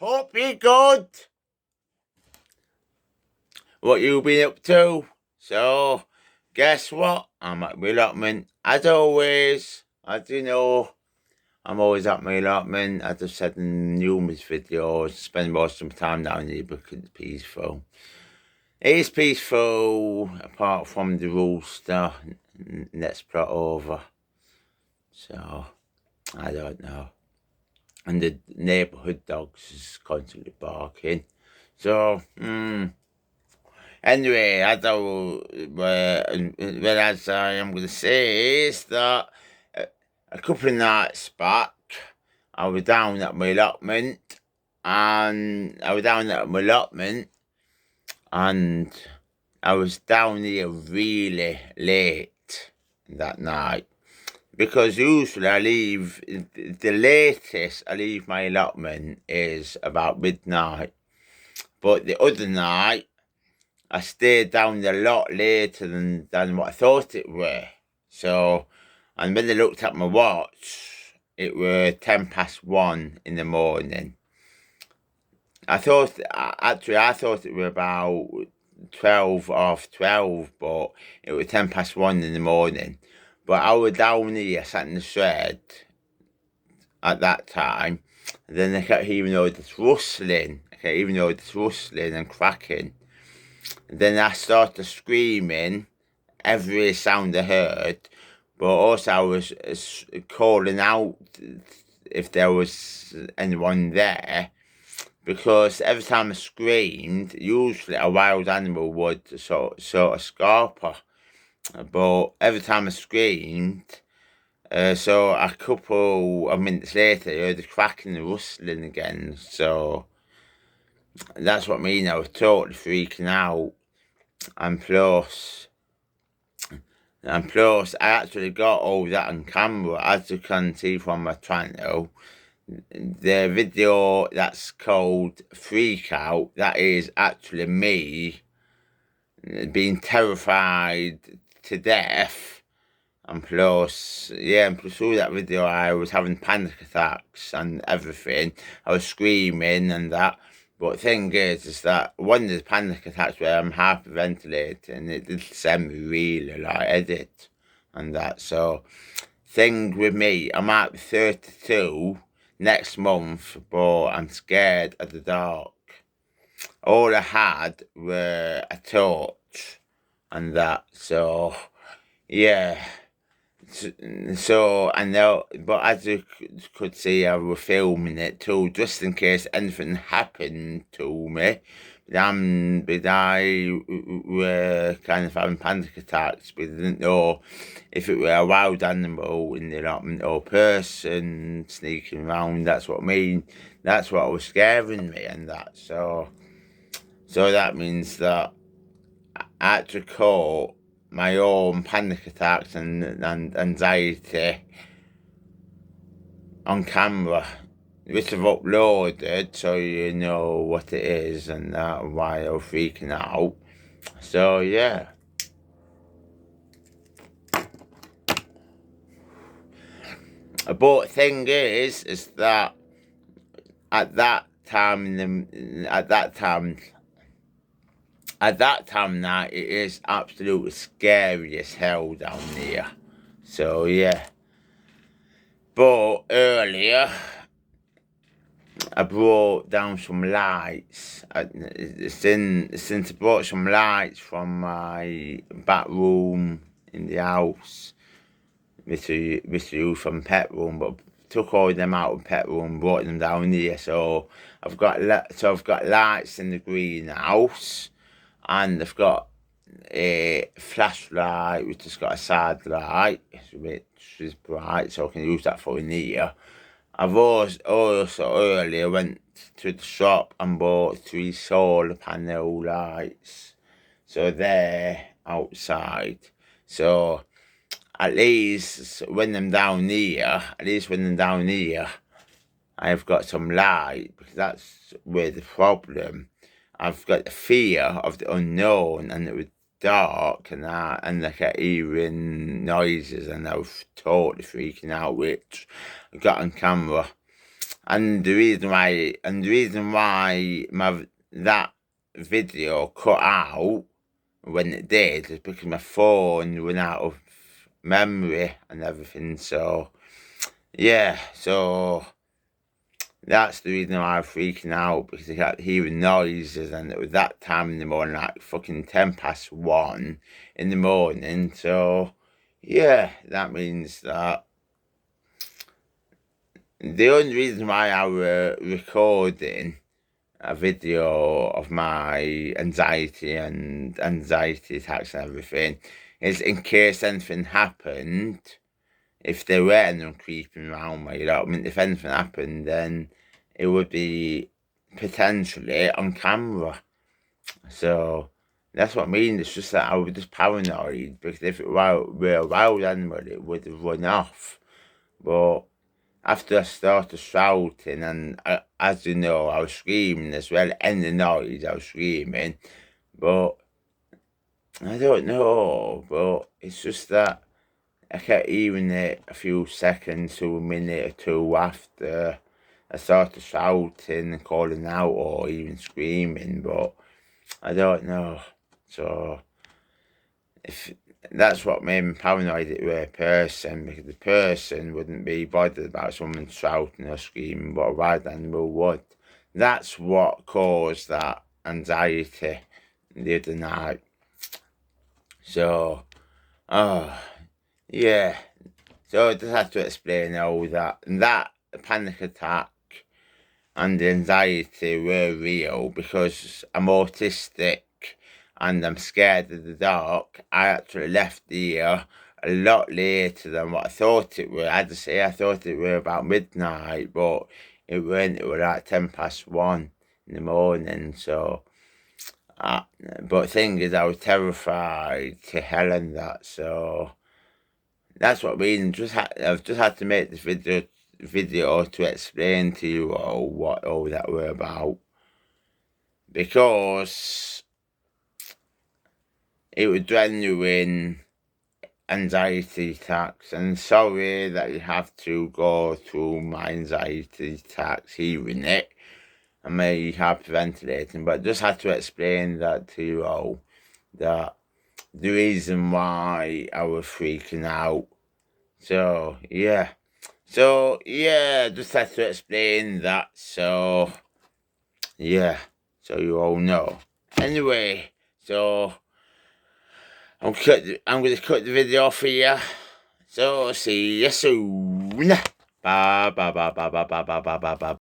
Hope you're good. What you been up to? So, guess what? I'm at my allotment. As always, as you know, I'm always at my allotment. As I've said in numerous videos, spend most of my time down here because it's peaceful. It is peaceful, apart from the rooster next plot over. So, I don't know. And the neighbourhood dogs is constantly barking. So, anyway, as I am going to say is that a couple of nights back, I was down at my allotment, and I was down here really late that night. Because usually the latest I leave my allotment is about midnight. But the other night, I stayed down a lot later than what I thought it were. So, and when I looked at my watch, it were 1:10 in the morning. I thought it were about 12:12, but it was 1:10 in the morning. But I was down here, sat in the shed at that time, and then I kept hearing all this rustling. And cracking. And then I started screaming every sound I heard, but also I was calling out if there was anyone there, because every time I screamed, usually a wild animal would sort of scarper. But every time I screamed, so a couple of minutes later, I heard the cracking and rustling again. So that's what I mean. I was totally freaking out. And plus, I actually got all that on camera, as you can see from my channel. The video that's called Freak Out, that is actually me being terrified to death. And plus through that video, I was having panic attacks and everything. I was screaming and that. But the thing is that one of the panic attacks where I'm hyperventilating, it did send me really edit and that. So, thing with me, I might be 32 next month, but I'm scared of the dark. All I had were a torch and that. So, yeah. So I know, but as you could see, I was filming it too, just in case anything happened to me. But I were kind of having panic attacks, but I didn't know if it were a wild animal in the allotment or person sneaking around. That's what I mean. That's what was scaring me, and that. So that means that I actually caught my own panic attacks and anxiety on camera, which I've uploaded, so you know what it is and why I was freaking out. So yeah. But thing is that at that time now, it is absolutely scary as hell down here. So yeah. But earlier, I brought down some lights. Since I brought some lights from my back room in the house, Mr. You from pet room, but took all them out of pet room, brought them down here. So I've got lights in the greenhouse. And I've got a flashlight which has got a side light, which is bright, so I can use that for in here. I've also earlier went to the shop and bought 3 solar panel lights. So they're outside. So at least when I'm down here, I've got some light, because that's where the problem. I've got the fear of the unknown, and it was dark, and I kept hearing noises, and I was totally freaking out, which I got on camera. And the reason why that video cut out when it did is because my phone went out of memory and everything. So yeah, so that's the reason why I was freaking out, because I kept hearing noises, and it was that time in the morning, like fucking 1:10 in the morning. So yeah, that means that the only reason why I were recording a video of my anxiety attacks and everything is in case anything happened. If there were anyone creeping around me, you know what I mean? If anything happened, then it would be potentially on camera. So that's what I mean. It's just that I was just paranoid, because if it were a wild animal, it would have run off. But after I started shouting, and as you know, I was screaming as well, and the noise, I was screaming. But I don't know, but it's just that I kept hearing it a few seconds to a minute or two after I started shouting and calling out, or even screaming, but I don't know. So if that's what made me paranoid, it were a person, because the person wouldn't be bothered about someone shouting or screaming, but a wild animal would. That's what caused that anxiety the other night. So, oh, yeah. So I just had to explain all that. And that panic attack and the anxiety were real, because I'm autistic and I'm scared of the dark. I actually left here a lot later than what I thought it would. I had to say I thought it were about midnight, but it weren't. It was like 1:10 in the morning. So, but thing is, I was terrified to hell and that. So that's what I mean. I've just had to make this video to explain to you all what all that were about, because it was genuine anxiety attacks. And sorry that you have to go through my anxiety attacks hearing it. I may have ventilating, but I just had to explain that to you all, that the reason why I was freaking out. So yeah. So yeah, just had to explain that. So yeah, so you all know. Anyway, so I'm going to cut the video off here. So see you soon. Bye bye bye bye bye bye bye bye bye bye.